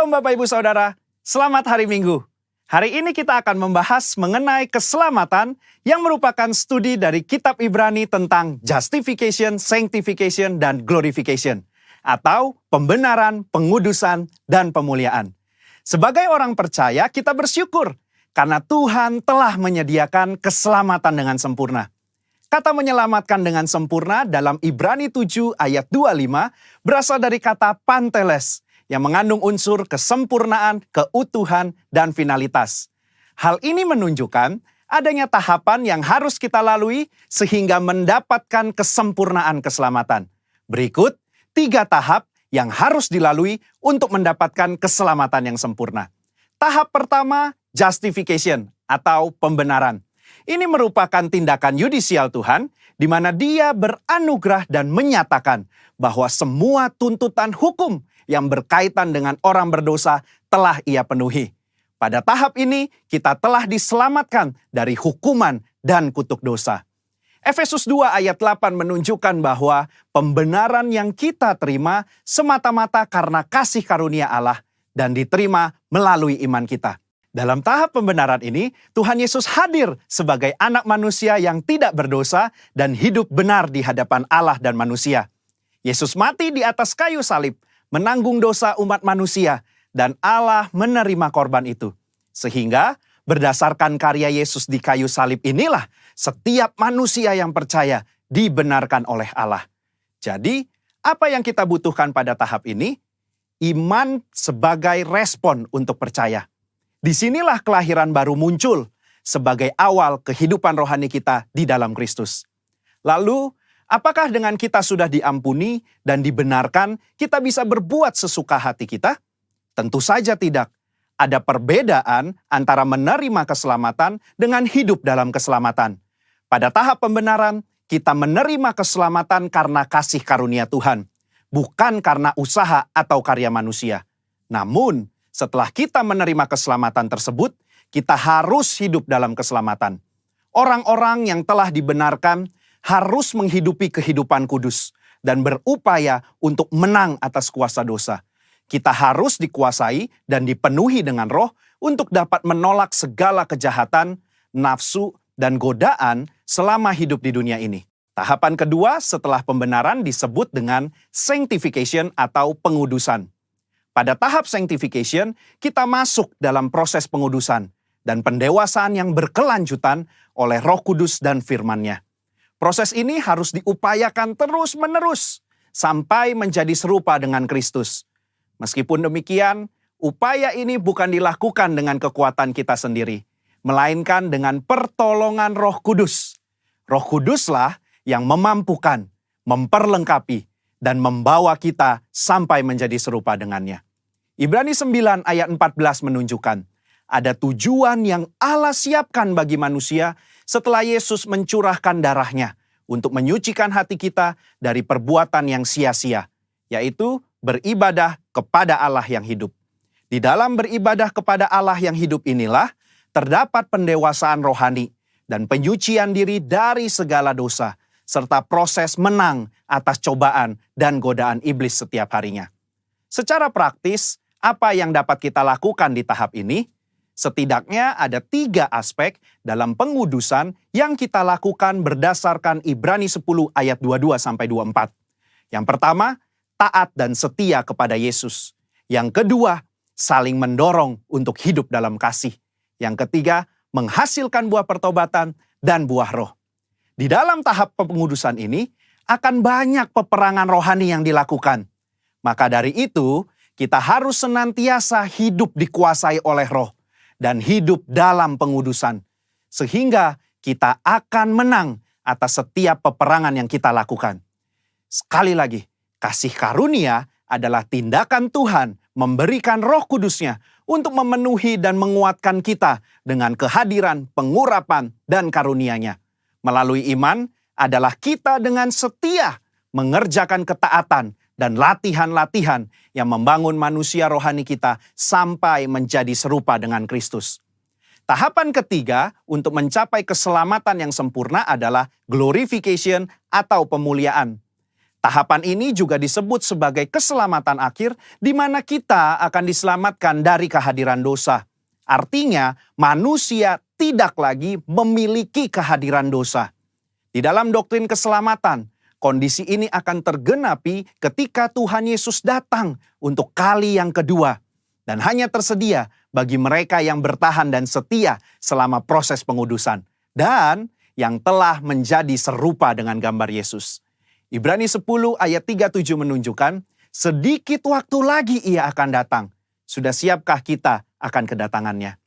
Shalom Bapak Ibu Saudara, selamat hari Minggu. Hari ini kita akan membahas mengenai keselamatan yang merupakan studi dari kitab Ibrani tentang justification, sanctification, dan glorification. Atau pembenaran, pengudusan, dan pemuliaan. Sebagai orang percaya, kita bersyukur karena Tuhan telah menyediakan keselamatan dengan sempurna. Kata menyelamatkan dengan sempurna dalam Ibrani 7 ayat 25 berasal dari kata panteles yang mengandung unsur kesempurnaan, keutuhan, dan finalitas. Hal ini menunjukkan adanya tahapan yang harus kita lalui sehingga mendapatkan kesempurnaan keselamatan. Berikut 3 tahap yang harus dilalui untuk mendapatkan keselamatan yang sempurna. Tahap pertama, justification atau pembenaran. Ini merupakan tindakan yudisial Tuhan, di mana Dia beranugerah dan menyatakan bahwa semua tuntutan hukum yang berkaitan dengan orang berdosa telah Ia penuhi. Pada tahap ini, kita telah diselamatkan dari hukuman dan kutuk dosa. Efesus 2 ayat 8 menunjukkan bahwa pembenaran yang kita terima semata-mata karena kasih karunia Allah dan diterima melalui iman kita. Dalam tahap pembenaran ini, Tuhan Yesus hadir sebagai anak manusia yang tidak berdosa dan hidup benar di hadapan Allah dan manusia. Yesus mati di atas kayu salib, menanggung dosa umat manusia, dan Allah menerima korban itu. Sehingga berdasarkan karya Yesus di kayu salib inilah setiap manusia yang percaya dibenarkan oleh Allah. Jadi, apa yang kita butuhkan pada tahap ini? Iman sebagai respon untuk percaya. Disinilah kelahiran baru muncul sebagai awal kehidupan rohani kita di dalam Kristus. Lalu, apakah dengan kita sudah diampuni dan dibenarkan, kita bisa berbuat sesuka hati kita? Tentu saja tidak. Ada perbedaan antara menerima keselamatan dengan hidup dalam keselamatan. Pada tahap pembenaran, kita menerima keselamatan karena kasih karunia Tuhan, bukan karena usaha atau karya manusia. Namun, setelah kita menerima keselamatan tersebut, kita harus hidup dalam keselamatan. Orang-orang yang telah dibenarkan harus menghidupi kehidupan kudus dan berupaya untuk menang atas kuasa dosa. Kita harus dikuasai dan dipenuhi dengan Roh untuk dapat menolak segala kejahatan, nafsu, dan godaan selama hidup di dunia ini. Tahapan kedua setelah pembenaran disebut dengan sanctification atau pengudusan. Pada tahap sanctification, kita masuk dalam proses pengudusan dan pendewasaan yang berkelanjutan oleh Roh Kudus dan firman-Nya. Proses ini harus diupayakan terus-menerus sampai menjadi serupa dengan Kristus. Meskipun demikian, upaya ini bukan dilakukan dengan kekuatan kita sendiri, melainkan dengan pertolongan Roh Kudus. Roh Kuduslah yang memampukan, memperlengkapi, dan membawa kita sampai menjadi serupa dengannya. Ibrani 9 ayat 14 menunjukkan, ada tujuan yang Allah siapkan bagi manusia setelah Yesus mencurahkan darahnya untuk menyucikan hati kita dari perbuatan yang sia-sia, yaitu beribadah kepada Allah yang hidup. Di dalam beribadah kepada Allah yang hidup inilah terdapat pendewasaan rohani dan penyucian diri dari segala dosa, serta proses menang atas cobaan dan godaan iblis setiap harinya. Secara praktis, apa yang dapat kita lakukan di tahap ini? Setidaknya ada 3 aspek dalam pengudusan yang kita lakukan berdasarkan Ibrani 10 ayat 22-24. Yang pertama, taat dan setia kepada Yesus. Yang kedua, saling mendorong untuk hidup dalam kasih. Yang ketiga, menghasilkan buah pertobatan dan buah roh. Di dalam tahap pengudusan ini, akan banyak peperangan rohani yang dilakukan. Maka dari itu, kita harus senantiasa hidup dikuasai oleh Roh dan hidup dalam pengudusan. Sehingga kita akan menang atas setiap peperangan yang kita lakukan. Sekali lagi, kasih karunia adalah tindakan Tuhan memberikan Roh Kudus-Nya untuk memenuhi dan menguatkan kita dengan kehadiran, pengurapan, dan karunia-Nya. Melalui iman adalah kita dengan setia mengerjakan ketaatan dan latihan-latihan yang membangun manusia rohani kita sampai menjadi serupa dengan Kristus. Tahapan ketiga untuk mencapai keselamatan yang sempurna adalah glorification atau pemuliaan. Tahapan ini juga disebut sebagai keselamatan akhir, di mana kita akan diselamatkan dari kehadiran dosa. Artinya, manusia tidak lagi memiliki kehadiran dosa. Di dalam doktrin keselamatan, kondisi ini akan tergenapi ketika Tuhan Yesus datang untuk kali yang kedua. Dan hanya tersedia bagi mereka yang bertahan dan setia selama proses pengudusan. Dan yang telah menjadi serupa dengan gambar Yesus. Ibrani 10 ayat 37 menunjukkan, sedikit waktu lagi ia akan datang. Sudah siapkah kita akan kedatangannya?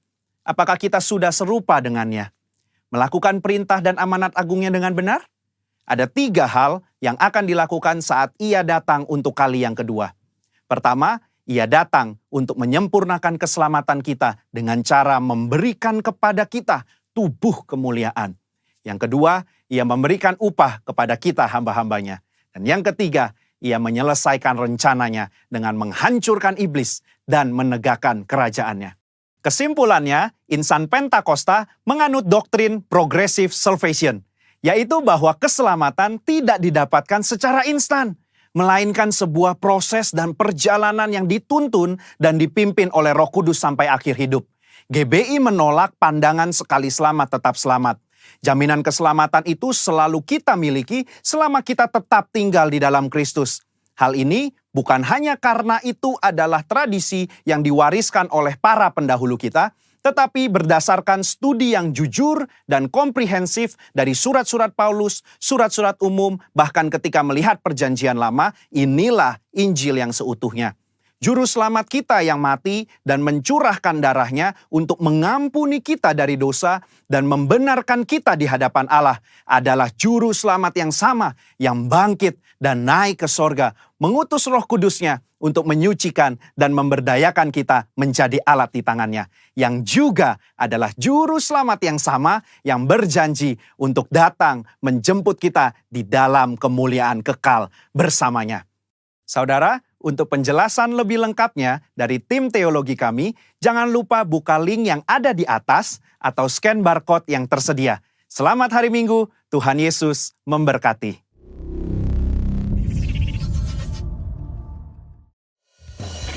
Apakah kita sudah serupa dengannya? Melakukan perintah dan amanat agungnya dengan benar? Ada 3 hal yang akan dilakukan saat ia datang untuk kali yang kedua. Pertama, ia datang untuk menyempurnakan keselamatan kita dengan cara memberikan kepada kita tubuh kemuliaan. Yang kedua, ia memberikan upah kepada kita hamba-hambanya. Dan yang ketiga, ia menyelesaikan rencananya dengan menghancurkan iblis dan menegakkan kerajaannya. Kesimpulannya, insan Pentakosta menganut doktrin progressive salvation, yaitu bahwa keselamatan tidak didapatkan secara instan, melainkan sebuah proses dan perjalanan yang dituntun dan dipimpin oleh Roh Kudus sampai akhir hidup. GBI menolak pandangan sekali selamat tetap selamat. Jaminan keselamatan itu selalu kita miliki selama kita tetap tinggal di dalam Kristus. Hal ini bukan hanya karena itu adalah tradisi yang diwariskan oleh para pendahulu kita, tetapi berdasarkan studi yang jujur dan komprehensif dari surat-surat Paulus, surat-surat umum, bahkan ketika melihat Perjanjian Lama, inilah Injil yang seutuhnya. Juru selamat kita yang mati dan mencurahkan darahnya untuk mengampuni kita dari dosa dan membenarkan kita di hadapan Allah adalah juru selamat yang sama yang bangkit dan naik ke sorga, mengutus Roh Kudusnya untuk menyucikan dan memberdayakan kita menjadi alat di tangannya, yang juga adalah juru selamat yang sama yang berjanji untuk datang menjemput kita di dalam kemuliaan kekal bersamanya. Saudara, untuk penjelasan lebih lengkapnya dari tim teologi kami, jangan lupa buka link yang ada di atas atau scan barcode yang tersedia. Selamat hari Minggu, Tuhan Yesus memberkati.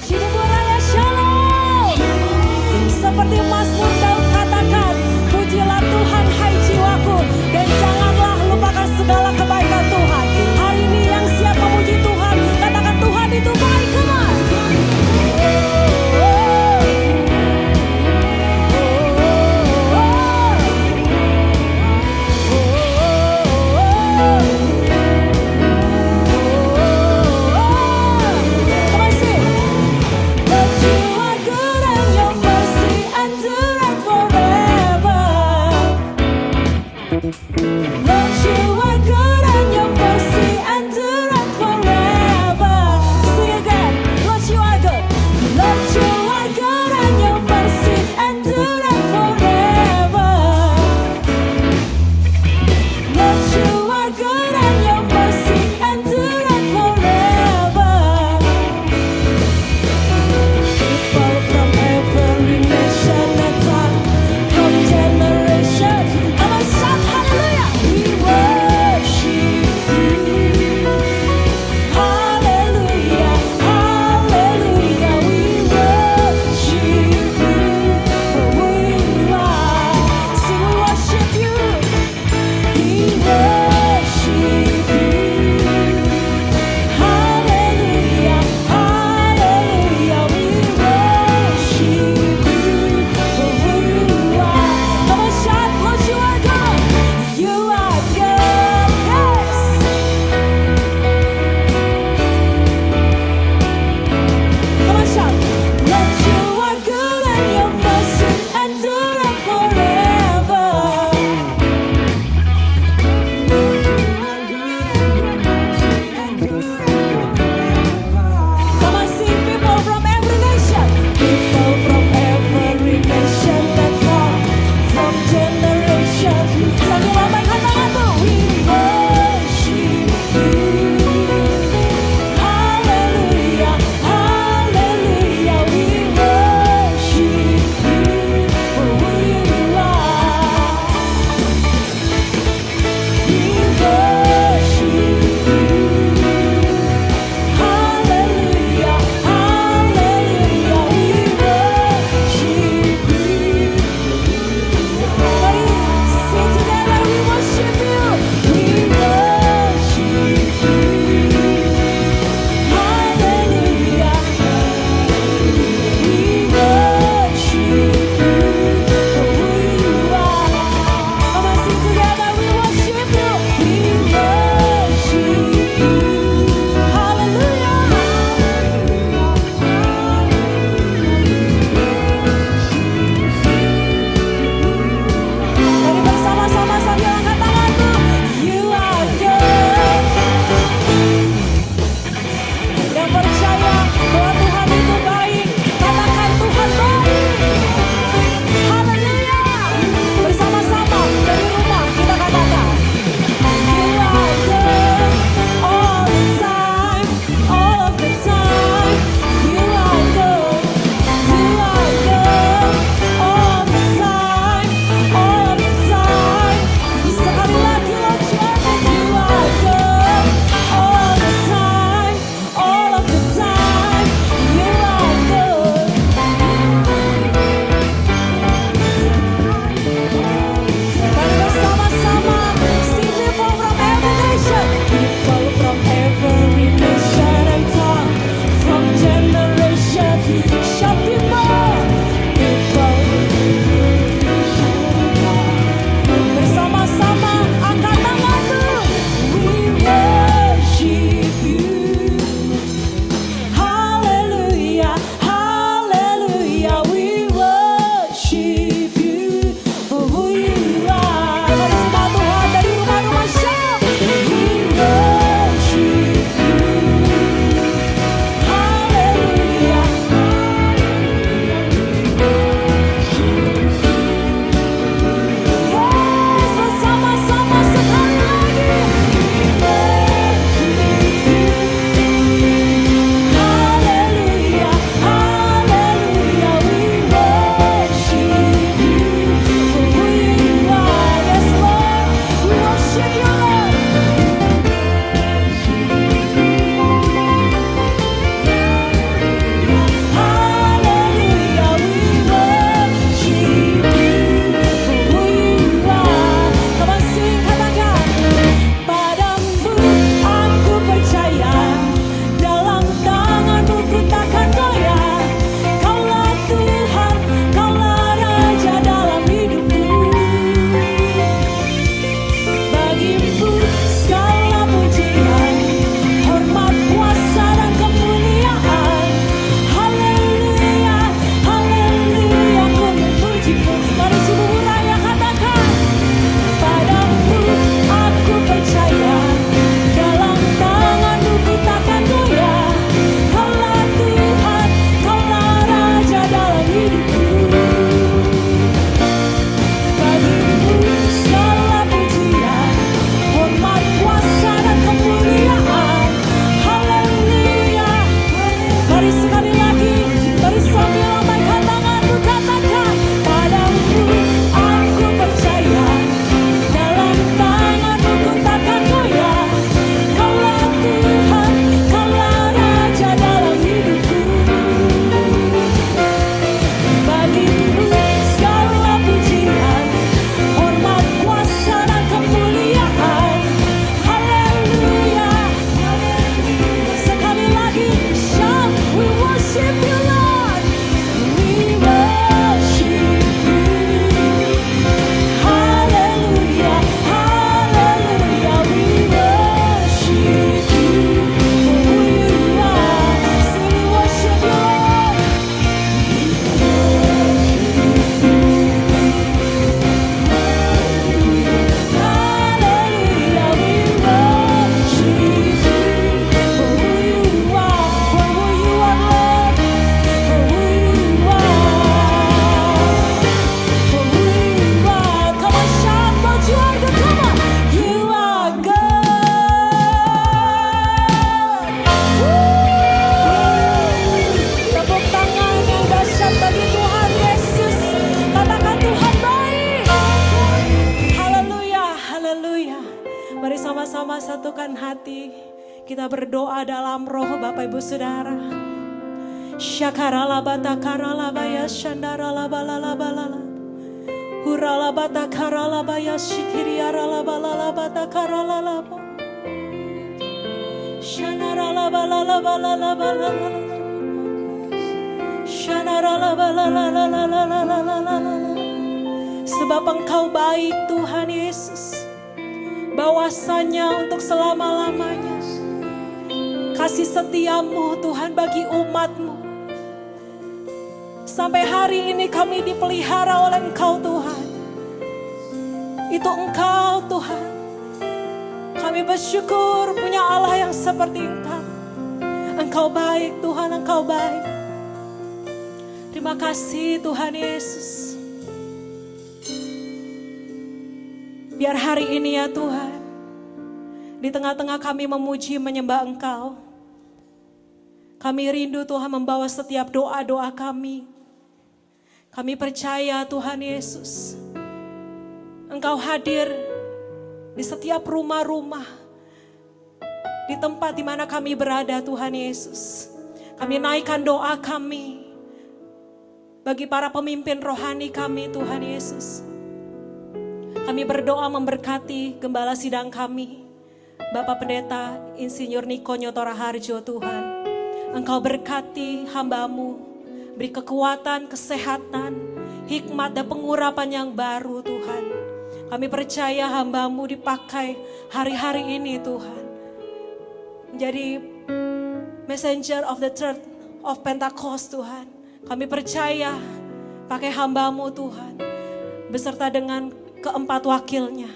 Hidup raya shalom. Seperti Mazmur Daud katakan, pujilah Tuhan hai jiwaku, dan janganlah lupakan segala kebaikan Tuhan. Hari ini yang siap memuji Tuhan, katakan Tuhan itu baik, come on. sama-sama satukan hati. Kita berdoa dalam roh Bapak Ibu Saudara. Syakarala batakarala baya shandarala balala balala. Hurala batakarala baya shikiriarala balala batakarala laba. Shanarala balala balala balala. Shanarala balala balala. Sebab Engkau baik Tuhan Yesus. Bahwasanya untuk selama-lamanya kasih setiamu Tuhan bagi umat-Mu. Sampai hari ini kami dipelihara oleh Engkau Tuhan. Itu Engkau Tuhan. Kami bersyukur punya Allah yang seperti Engkau. Engkau baik Tuhan, Engkau baik. Terima kasih Tuhan Yesus. Biar hari ini ya Tuhan, di tengah-tengah kami memuji menyembah Engkau. Kami rindu Tuhan membawa setiap doa-doa kami. Kami percaya Tuhan Yesus, Engkau hadir di setiap rumah-rumah, di tempat di mana kami berada Tuhan Yesus. Kami naikkan doa kami bagi para pemimpin rohani kami Tuhan Yesus. Kami berdoa memberkati gembala sidang kami, Bapak Pendeta Insinyur Niko Nyoto Raharjo Tuhan. Engkau berkati hamba-Mu, beri kekuatan, kesehatan, hikmat dan pengurapan yang baru Tuhan. Kami percaya hamba-Mu dipakai hari-hari ini Tuhan. Menjadi messenger of the church of Pentecost Tuhan. Kami percaya pakai hamba-Mu Tuhan, beserta dengan keempat wakilnya.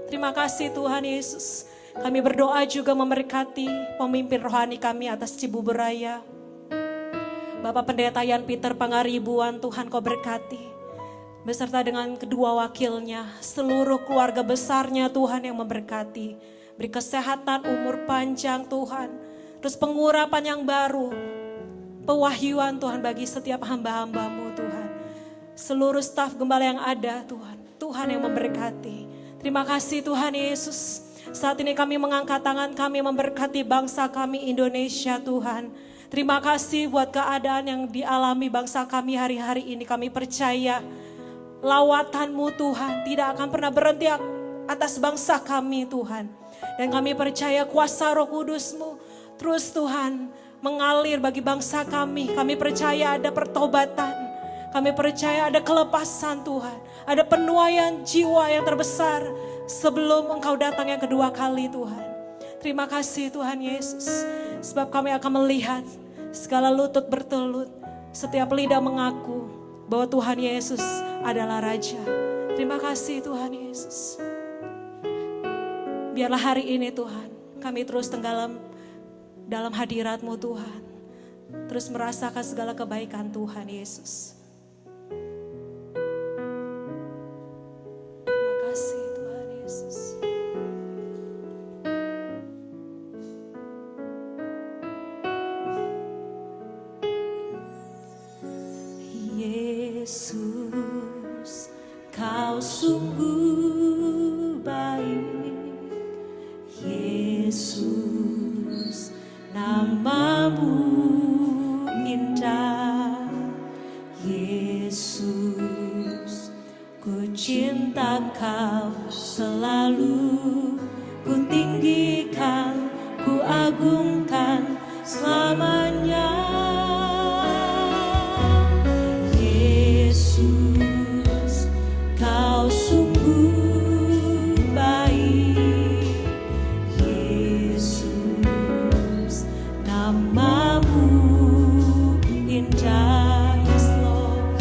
Terima kasih Tuhan Yesus. Kami berdoa juga memberkati pemimpin rohani kami atas Cibubur Raya. Bapak Pendeta Yan Peter Pangaribuan Tuhan Kau berkati. Beserta dengan kedua wakilnya, seluruh keluarga besarnya Tuhan yang memberkati. Beri kesehatan, umur panjang Tuhan. Terus pengurapan yang baru. Pewahyuan Tuhan bagi setiap hamba-hamba-Mu Tuhan. Seluruh staf gembala yang ada Tuhan. Tuhan yang memberkati. Terima kasih Tuhan Yesus. Saat ini kami mengangkat tangan kami memberkati bangsa kami Indonesia Tuhan. Terima kasih buat keadaan yang dialami bangsa kami hari-hari ini. Kami percaya lawatan-Mu Tuhan tidak akan pernah berhenti atas bangsa kami Tuhan. Dan kami percaya kuasa Roh Kudus-Mu terus Tuhan mengalir bagi bangsa kami. Kami percaya ada pertobatan. Kami percaya ada kelepasan Tuhan. Ada penuaian jiwa yang terbesar sebelum Engkau datang yang kedua kali Tuhan. Terima kasih Tuhan Yesus. Sebab kami akan melihat segala lutut bertelut. Setiap lidah mengaku bahwa Tuhan Yesus adalah Raja. Terima kasih Tuhan Yesus. Biarlah hari ini Tuhan kami terus tenggelam dalam hadirat-Mu Tuhan. Terus merasakan segala kebaikan Tuhan Yesus. Yesus, Kau sungguh baik. Yesus, nama-Mu indah. Yesus, ku cinta Kau selalu. Ku tinggikan, ku agungkan selamanya. Kau sungguh baik, Yesus, nama-Mu indah, yes Lord.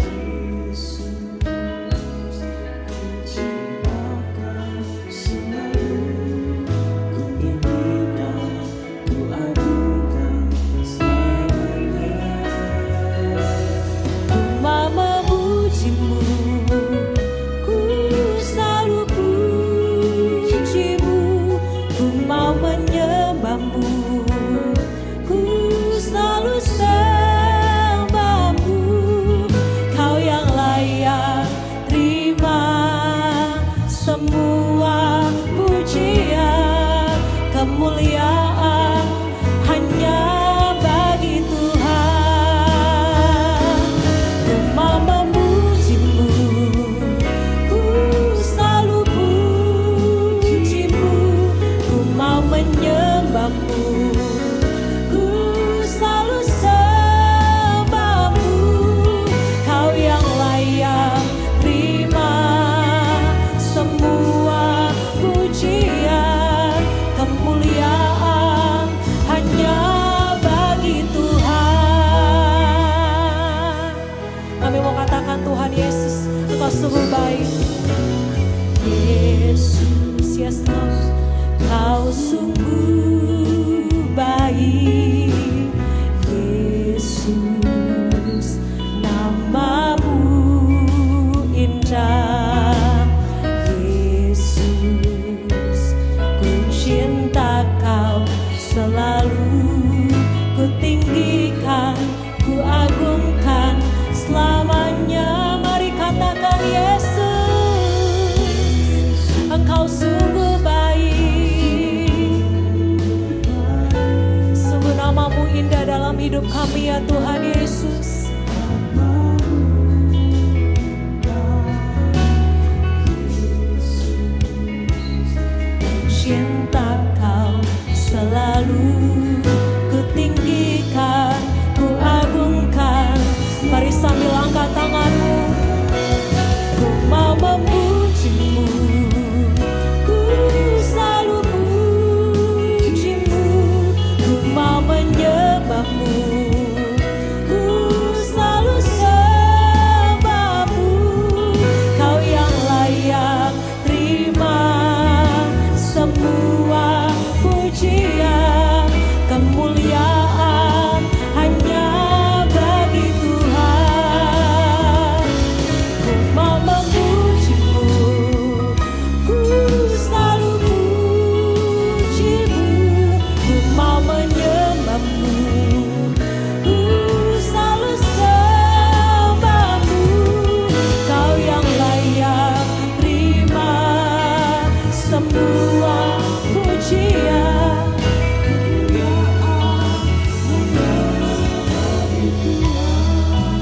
Yesus, ku cinta Kau selalu, ku tinggikan, ku agungkan selamanya. sungguh baik. Yesus, yes Lord, Kau sungguh baik. Yesus, namamu indah. Yesus, ku cinta Kau selalu, ku tinggikan, ku agungkan selamanya. Mari katakan Yesus, Engkau sungguh baik. Sungguh namamu indah dalam hidup kami ya Tuhan Yesus. Cinta Kau selalu, ku tinggikan, ku agungkan. Mari sambil angkat tanganmu. Ku mau memujimu, ku selalu pujimu. Ku mau menyembahmu, ku selalu sembahmu. Kau yang layak terima semua pujian, kemuliaan hanya bagi Tuhan. Ku mau memujimu, ku selalu pujimu. Ku mau menyembahmu, ku selalu sembahmu. Kau yang layak terima semua pujian.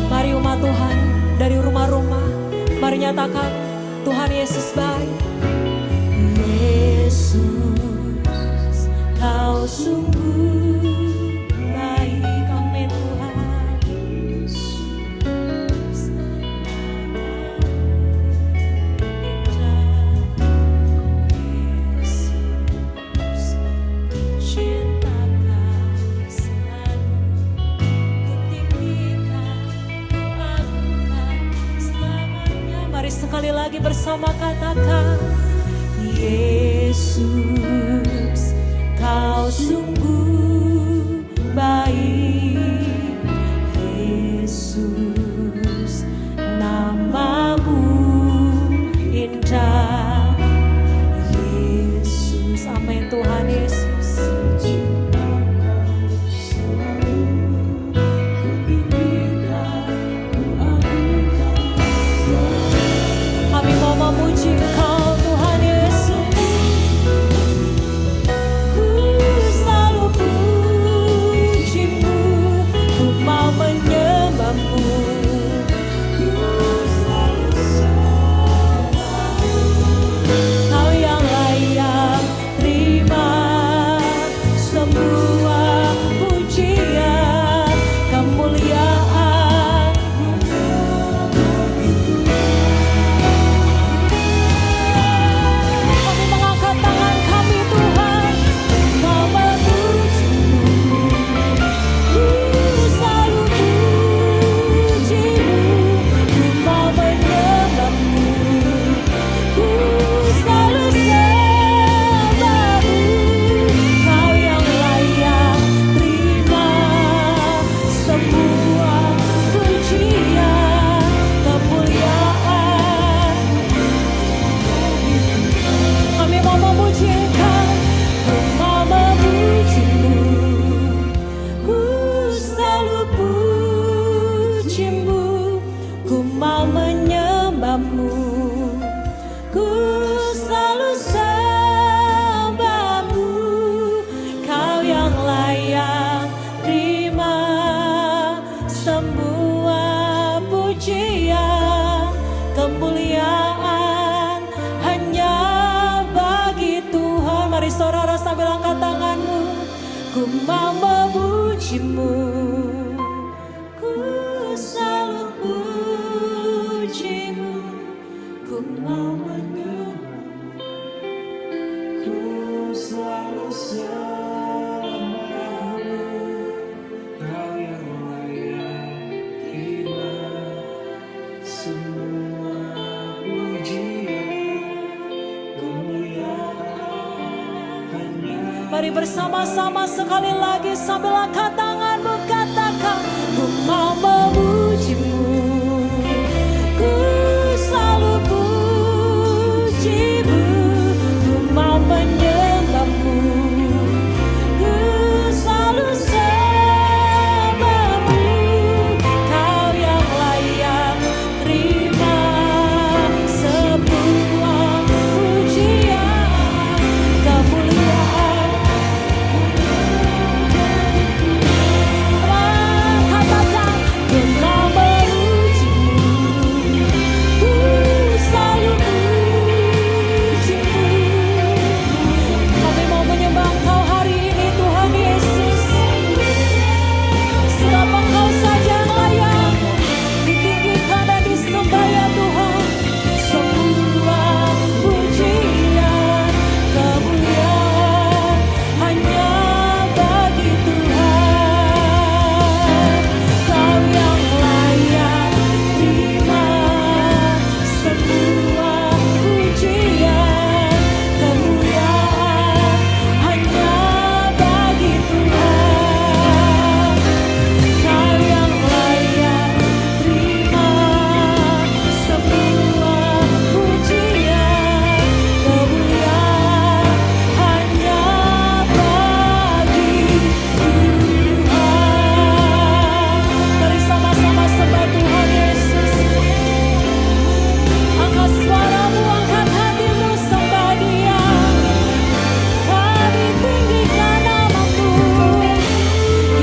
Mari umat Tuhan dari rumah-rumah, mari nyatakan Tuhan Yesus baik. Yesus, Kau sungguh baik. Amin Tuhan. Yesus, Yesus, cinta Kau selalu, ku tinggikan, ku agungkan selamanya. Mari sekali lagi bersama katakan Yesus, Kau sungguh baik. Yesus, namamu indah. Yesus, amin Tuhan Yesus. Kami mau memuji Engkau Tuhan Yesus. Ku selalu pujimu, ku mau menyembahmu. Ku selalu sembahmu. Kau yang layak terima semua pujian, kemuliaan. Kami mengangkat tangan kami Tuhan, mau memujimu. Ku selalu pujimu, ku mau menyembahmu. Ku selalu sembahmu. Kau yang layak terima semua pujian, kemuliaan. Kami mau memuji Engkau, ku mau memujimu. Ku selalu pujimu, ku mau menyembahmu. Ku selalu sembahmu. Kau yang layak terima semua pujian, kemuliaan hanya bagi Tuhan. Mari saudara sambil angkat tanganmu. Ku mau memujimu, ku selalu pujimu. Ku mau menyembahmu, ku selalu sembahmu. Kau yang layak terima semua Mari bersama-sama sekali lagi sambil angkat tanganmu katakan, ku mau memujimu, ku selalu pujimu, ku mau menyembahmu, ku selalu sembahmu, kau yang layak terima sebuah pujian, kemuliaan. Katakan, ku mau memujimu, ku selalu pujimu. Kami mau menyembah Engkau hari ini Tuhan Yesus. Sebab Engkau saja yang layak ditinggikan dan disembah ya Tuhan. Semua pujian, kemuliaan hanya bagi Tuhan. Kau yang layak terima semua pujian, kemuliaan hanya bagi Tuhan. Kau yang layak terima semua pujian, kemuliaan hanya bagi Tuhan. Mari sama-sama sembah Tuhan Yesus. Angkat suaramu, angkat hatimu, sembah Dia. Kami tinggikan namamu,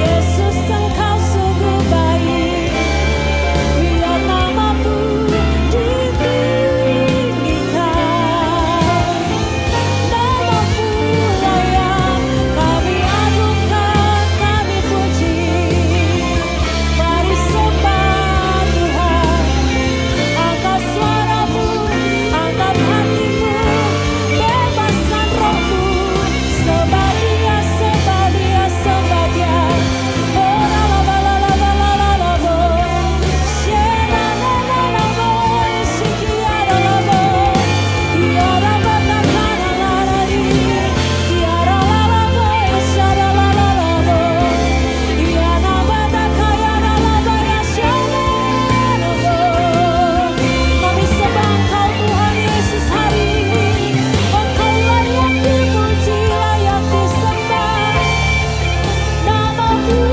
Yesus Engkau sungguh baik. Biar namamu ditinggikan, namamu layak kami agungkan, kami puji. Mari sembah Tuhan. Angkat suaramu, angkat hatimu, bebaskan rohmu, sembah Dia, sembah Dia, sembah Dia. Oh la la la la la la la la bo, shena na na na bo, shikia la la bo, yara ba ta ka la la la di, yara la la bo, shara la la la bo, yana ba ta ka yara la ba ya shana la bo. Kami sembah Engkau Tuhan Yesus hari ini. Engkau layak dipuji, layak disembah. Namamu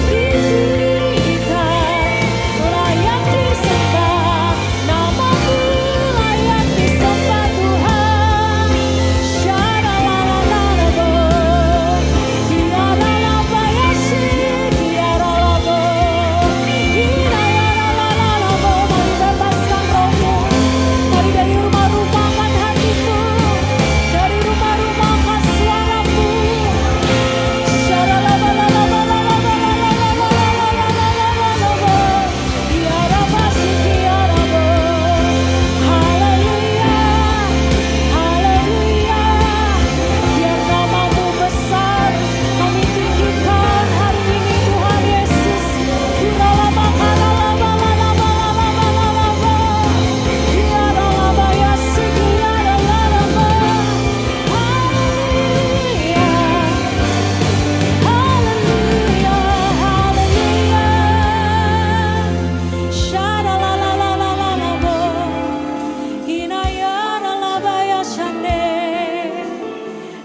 ditinggikan, layak disembah. Namamu layak disembah Tuhan. Syara la la la la bo, yara la ba ya shi, yara la bo, ina yara la la la bo. Mari bebaskan rohmu, mari dari rumah-rumah angkat hatimu, dari rumah-rumah angkat suaramu. Syara la ba la la ba la la ba la la la ba la la la la la la la bo, yara ba shi yara bo. Haleluya, haleluya. Biar namamu besar, kami tinggikan hari ini Tuhan Yesus. Yara la ba ka la la ba la la ba la la ba la la ba, yara la ba ya shi yara la la ba. Haleluya, haleluya, haleluya. Shara la la la la la la bo, ina yara la ba ya shane.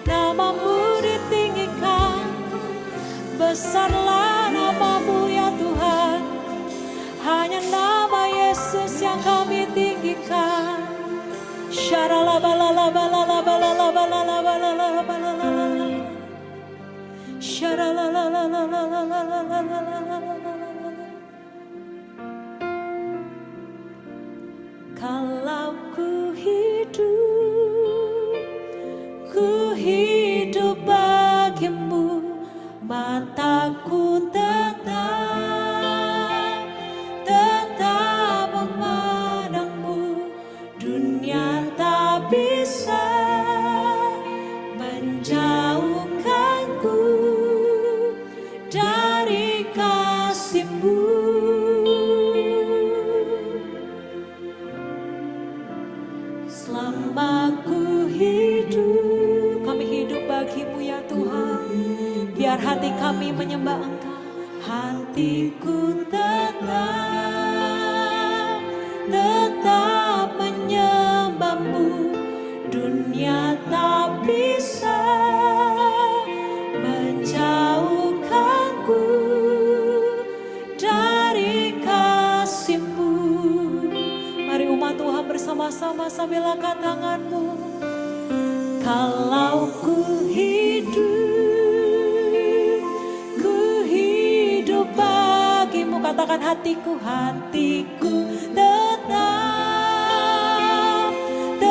Namamu ditinggikan, besarlah namamu ya Tuhan. Hanya nama Yesus yang kami tinggikan. Syara la ba la la ba la la ba la la ba la la ba la la ba la la la la. Syara la la la la la la la la la la la la la. Kalau ku hidup bagimu, mataku tetap memandangmu. Dunia tak bisa menjauhkanku dari kasih-Mu. Selama ku hidup, kami hidup bagimu ya hati kami menyembah Engkau. Hatiku tetap menyembah-Mu. Dunia tak bisa menjauhkanku dari kasih-Mu. Mari umat Tuhan bersama-sama sambil angkat tangan-Mu. Kalau ku hidup bagi-Mu. Katakan hatiku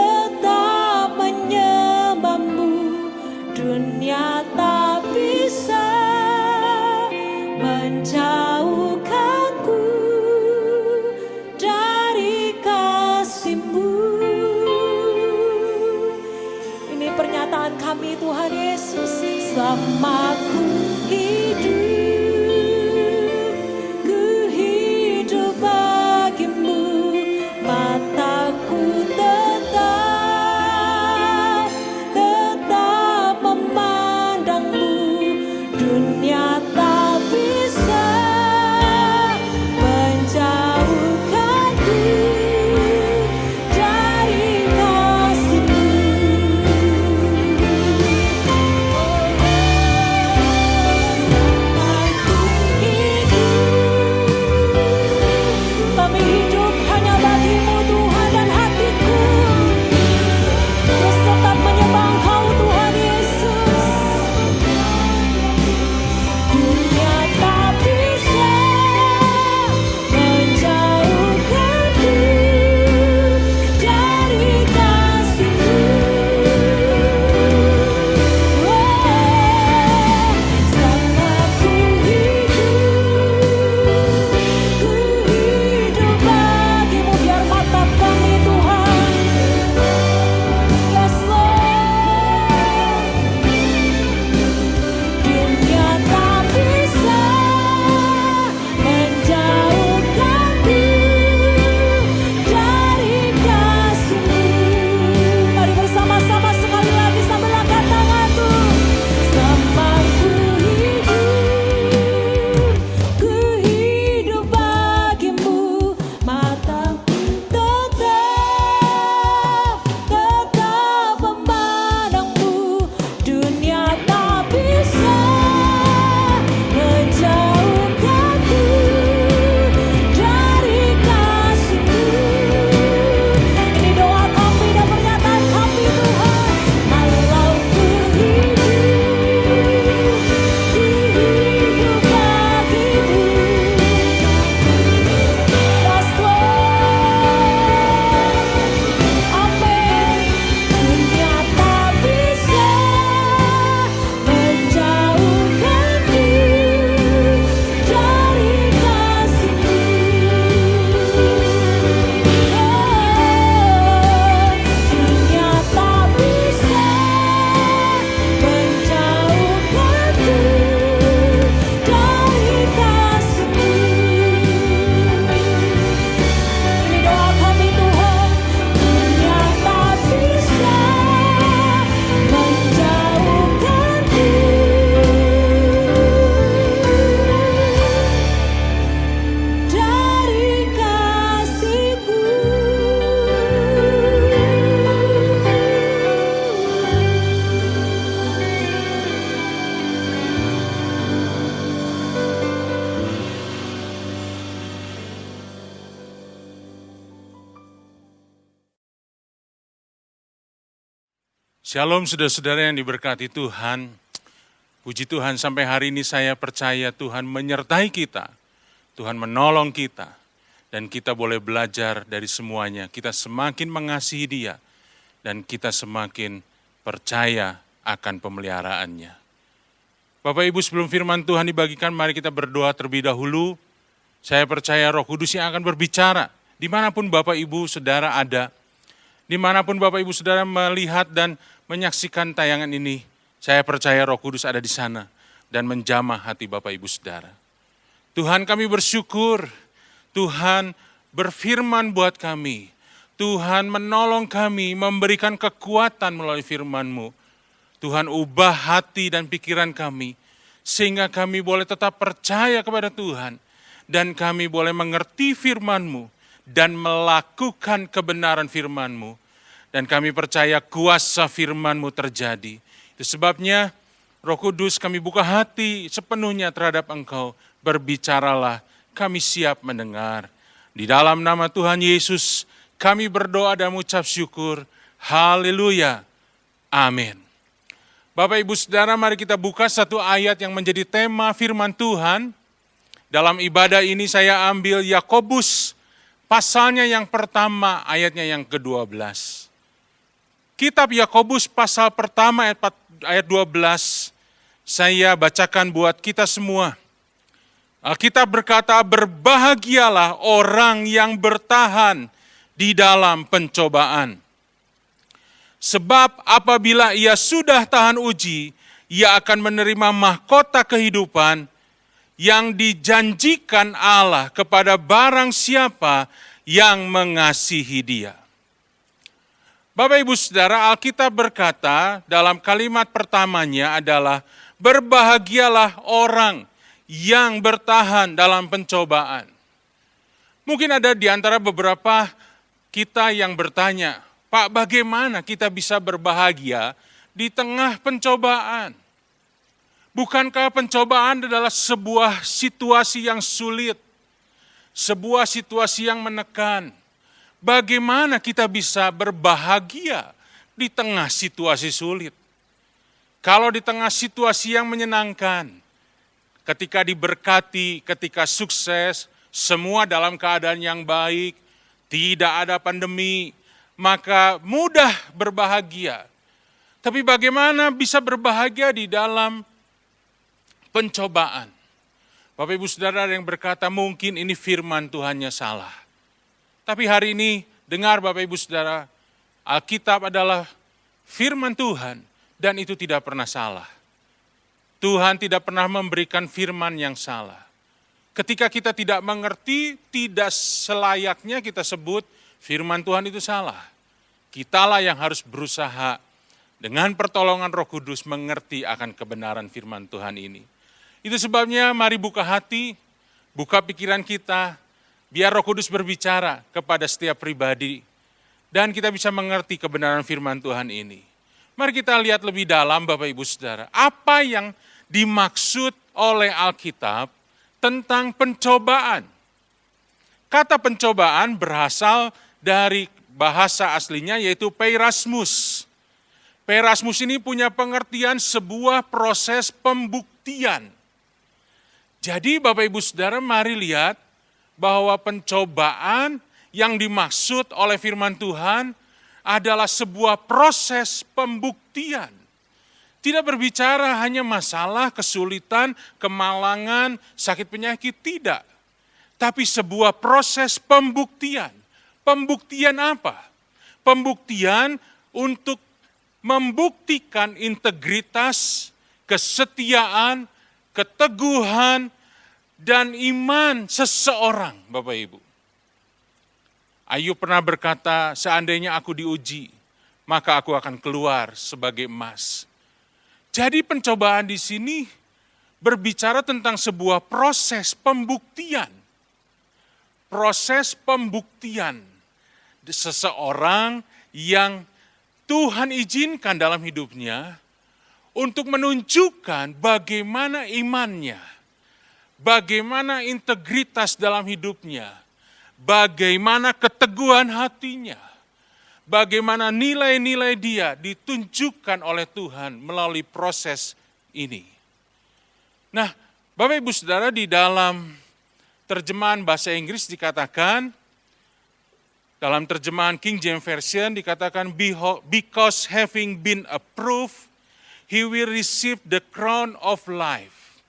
tetap menyembah-Mu. Dunia tak bisa menjauhkanku dari kasih-Mu. Ini pernyataan kami Tuhan Yesus. Selama ku hidup bagi-Mu. Mataku tetap memandang-Mu. Dunia tak bisa menjauhkanku dari kasih-Mu. Kami hidup hanya bagi-Mu Tuhan, dan hatiku terus tetap menyembah Engkau Tuhan Yesus. Dunia tak bisa menjauhkanku dari kasih-Mu. Selama ku hidup bagi-Mu. Biar mata kami Tuhan, yes Lord. Dunia tak bisa menjauhkanku dari kasih-Mu. Mari bersama-sama sekali lagi sambil angkat tanganku. Selama ku hidup bagi-Mu. Mataku tetap memandang-Mu. Dunia tak bisa menjauhkanku dari kasih-Mu. Ini doa kami dan pernyataan kami Tuhan. Kalau ku hidup bagi-Mu. Yes Lord. Amin. Dunia tak bisa menjauhkanku dari kasih-Mu. Dunia tak bisa menjauhkanku dari kasih-Mu. Ini doa kami Tuhan. Dunia tak bisa menjauhkanku dari kasih-Mu. Shalom saudara-saudara yang diberkati Tuhan. Puji Tuhan sampai hari ini saya percaya Tuhan menyertai kita. Tuhan menolong kita. Dan kita boleh belajar dari semuanya. Kita semakin mengasihi Dia. Dan kita semakin percaya akan pemeliharaannya. Bapak Ibu, sebelum firman Tuhan dibagikan, mari kita berdoa terlebih dahulu. Saya percaya Roh Kudus yang akan berbicara. Dimanapun Bapak Ibu Saudara ada. Dimanapun Bapak Ibu Saudara melihat dan menyaksikan tayangan ini, saya percaya Roh Kudus ada di sana dan menjamah hati Bapak Ibu Saudara. Tuhan, kami bersyukur, Tuhan berfirman buat kami. Tuhan menolong kami, memberikan kekuatan melalui firman-Mu. Tuhan ubah hati dan pikiran kami, sehingga kami boleh tetap percaya kepada Tuhan, dan kami boleh mengerti firman-Mu, dan melakukan kebenaran firman-Mu, dan kami percaya kuasa firman-Mu terjadi. Itu sebabnya Roh Kudus, kami buka hati sepenuhnya terhadap Engkau, berbicaralah, kami siap mendengar. Di dalam nama Tuhan Yesus, kami berdoa dan mengucap syukur. Haleluya. Amin. Bapak, Ibu, Saudara, mari kita buka satu ayat yang menjadi tema firman Tuhan. Dalam ibadah ini saya ambil Yakobus, pasalnya yang pertama, ayatnya yang ke-12. Kitab Yakobus pasal pertama ayat 12, saya bacakan buat kita semua. Alkitab berkata, berbahagialah orang yang bertahan di dalam pencobaan. Sebab apabila ia sudah tahan uji, ia akan menerima mahkota kehidupan yang dijanjikan Allah kepada barang siapa yang mengasihi Dia. Bapak, Ibu, Saudara, Alkitab berkata dalam kalimat pertamanya adalah berbahagialah orang yang bertahan dalam pencobaan. Mungkin ada di antara beberapa kita yang bertanya, Pak, bagaimana kita bisa berbahagia di tengah pencobaan? Bukankah pencobaan adalah sebuah situasi yang sulit, sebuah situasi yang menekan? Bagaimana kita bisa berbahagia di tengah situasi sulit? Kalau di tengah situasi yang menyenangkan, ketika diberkati, ketika sukses, semua dalam keadaan yang baik, tidak ada pandemi, maka mudah berbahagia. Tapi bagaimana bisa berbahagia di dalam pencobaan? Bapak, Ibu, Saudara, yang berkata mungkin ini firman Tuhannya salah. Tapi hari ini dengar Bapak, Ibu, Saudara, Alkitab adalah firman Tuhan dan itu tidak pernah salah. Tuhan tidak pernah memberikan firman yang salah. Ketika kita tidak mengerti, tidak selayaknya kita sebut firman Tuhan itu salah. Kitalah yang harus berusaha dengan pertolongan Roh Kudus mengerti akan kebenaran firman Tuhan ini. Itu sebabnya mari buka hati, buka pikiran kita, biar Roh Kudus berbicara kepada setiap pribadi, dan kita bisa mengerti kebenaran firman Tuhan ini. Mari kita lihat lebih dalam, Bapak, Ibu, Saudara, apa yang dimaksud oleh Alkitab tentang pencobaan. Kata pencobaan berasal dari bahasa aslinya yaitu peirasmus. Peirasmus ini punya pengertian sebuah proses pembuktian. Jadi Bapak, Ibu, Saudara, mari lihat bahwa pencobaan yang dimaksud oleh firman Tuhan adalah sebuah proses pembuktian. Tidak berbicara hanya masalah, kesulitan, kemalangan, sakit penyakit, tidak. Tapi sebuah proses pembuktian. Pembuktian apa? Pembuktian untuk membuktikan integritas, kesetiaan, keteguhan, dan iman seseorang, Bapak Ibu. Ayub pernah berkata, seandainya aku diuji, maka aku akan keluar sebagai emas. Jadi pencobaan di sini berbicara tentang sebuah proses pembuktian. Proses pembuktian seseorang yang Tuhan izinkan dalam hidupnya untuk menunjukkan bagaimana imannya, bagaimana integritas dalam hidupnya, bagaimana keteguhan hatinya, bagaimana nilai-nilai dia ditunjukkan oleh Tuhan melalui proses ini. Nah, Bapak, Ibu, Saudara, di dalam terjemahan bahasa Inggris dikatakan, dalam terjemahan King James Version dikatakan, because having been approved, he will receive the crown of life.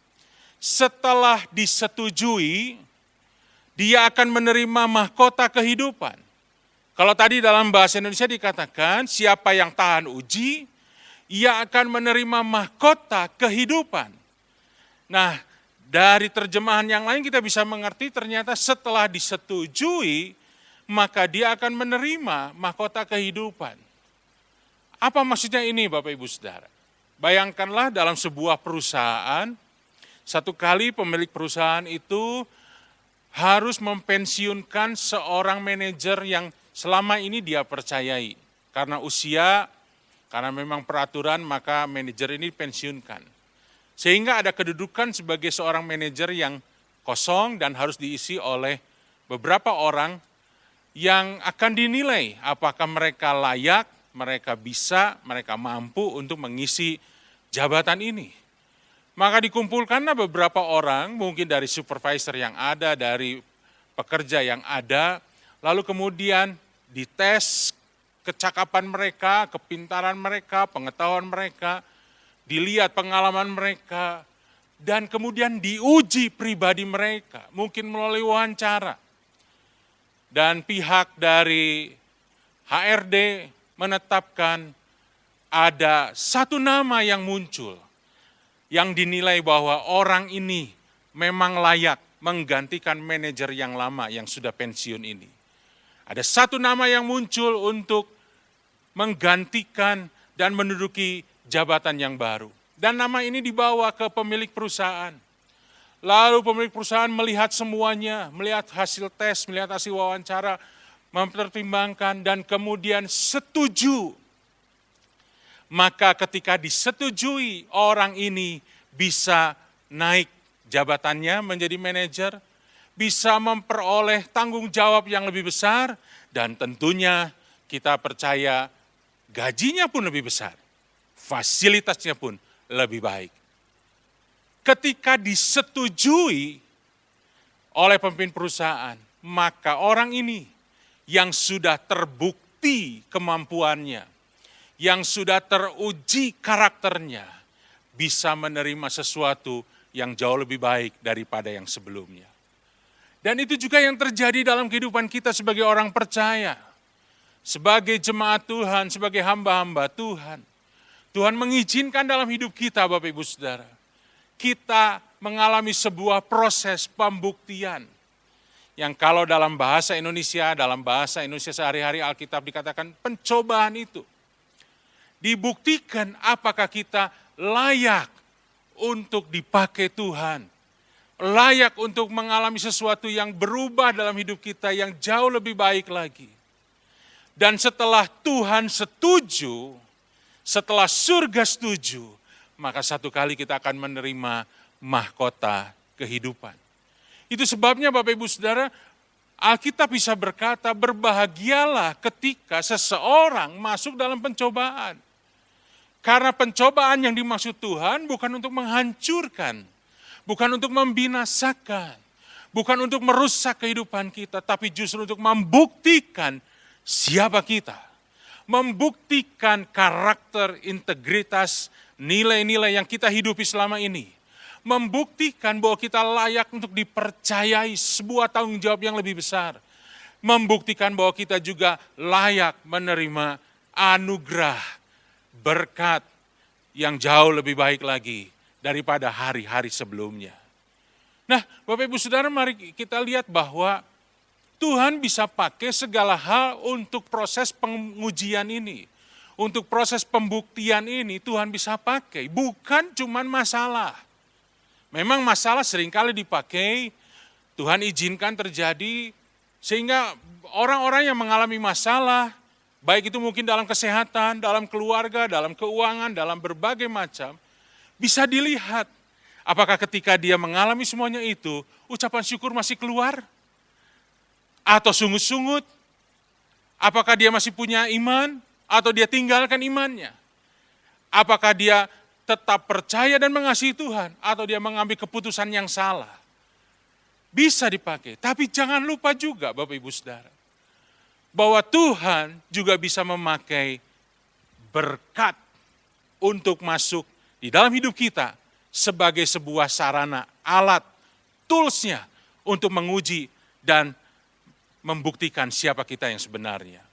Setelah disetujui, dia akan menerima mahkota kehidupan. Kalau tadi dalam bahasa Indonesia dikatakan, siapa yang tahan uji, ia akan menerima mahkota kehidupan. Nah, dari terjemahan yang lain kita bisa mengerti ternyata setelah disetujui, maka dia akan menerima mahkota kehidupan. Apa maksudnya ini, Bapak, Ibu, Saudara? Bayangkanlah dalam sebuah perusahaan, Satu kali pemilik perusahaan itu harus mempensiunkan seorang manajer yang selama ini dia percayai. Karena usia, karena memang peraturan, maka manajer ini pensiunkan. Sehingga ada kedudukan sebagai seorang manajer yang kosong dan harus diisi oleh beberapa orang yang akan dinilai apakah mereka layak, mereka bisa, mereka mampu untuk mengisi jabatan ini. Maka dikumpulkanlah beberapa orang, mungkin dari supervisor yang ada, dari pekerja yang ada, lalu kemudian dites kecakapan mereka, kepintaran mereka, pengetahuan mereka, dilihat pengalaman mereka, dan kemudian diuji pribadi mereka, mungkin melalui wawancara. Dan pihak dari HRD menetapkan ada satu nama yang muncul, yang dinilai bahwa orang ini memang layak menggantikan manajer yang lama yang sudah pensiun ini. Ada satu nama yang muncul untuk menggantikan dan menduduki jabatan yang baru. Dan nama ini dibawa ke pemilik perusahaan. Lalu pemilik perusahaan melihat semuanya, melihat hasil tes, melihat hasil wawancara, mempertimbangkan dan kemudian setuju. Maka ketika disetujui, orang ini bisa naik jabatannya menjadi manajer, bisa memperoleh tanggung jawab yang lebih besar, dan tentunya kita percaya gajinya pun lebih besar, fasilitasnya pun lebih baik. Ketika disetujui oleh pemimpin perusahaan, maka orang ini yang sudah terbukti kemampuannya, yang sudah teruji karakternya, bisa menerima sesuatu yang jauh lebih baik daripada yang sebelumnya. Dan itu juga yang terjadi dalam kehidupan kita sebagai orang percaya, sebagai jemaat Tuhan, sebagai hamba-hamba Tuhan. Tuhan mengizinkan dalam hidup kita, Bapak Ibu Saudara, kita mengalami sebuah proses pembuktian. Yang kalau dalam bahasa Indonesia sehari-hari Alkitab dikatakan pencobaan itu. Dibuktikan apakah kita layak untuk dipakai Tuhan. Layak untuk mengalami sesuatu yang berubah dalam hidup kita yang jauh lebih baik lagi. Dan setelah Tuhan setuju, setelah surga setuju, maka satu kali kita akan menerima mahkota kehidupan. Itu sebabnya Bapak Ibu Saudara, Alkitab bisa berkata berbahagialah ketika seseorang masuk dalam pencobaan. Karena pencobaan yang dimaksud Tuhan bukan untuk menghancurkan, bukan untuk membinasakan, bukan untuk merusak kehidupan kita, tapi justru untuk membuktikan siapa kita. Membuktikan karakter, integritas, nilai-nilai yang kita hidupi selama ini. Membuktikan bahwa kita layak untuk dipercayai sebuah tanggung jawab yang lebih besar. Membuktikan bahwa kita juga layak menerima anugerah, berkat yang jauh lebih baik lagi daripada hari-hari sebelumnya. Nah, Bapak Ibu Saudara, mari kita lihat bahwa Tuhan bisa pakai segala hal untuk proses pengujian ini. Untuk proses pembuktian ini Tuhan bisa pakai. Bukan cuma masalah. Memang masalah seringkali dipakai, Tuhan izinkan terjadi, sehingga orang-orang yang mengalami masalah, baik itu mungkin dalam kesehatan, dalam keluarga, dalam keuangan, dalam berbagai macam, bisa dilihat apakah ketika dia mengalami semuanya itu, ucapan syukur masih keluar? Atau sungut-sungut? Apakah dia masih punya iman? Atau dia tinggalkan imannya? Apakah dia tetap percaya dan mengasihi Tuhan? Atau dia mengambil keputusan yang salah? Bisa dipakai, tapi jangan lupa juga Bapak Ibu Saudara, bahwa Tuhan juga bisa memakai berkat untuk masuk di dalam hidup kita sebagai sebuah sarana, alat, toolsnya untuk menguji dan membuktikan siapa kita yang sebenarnya.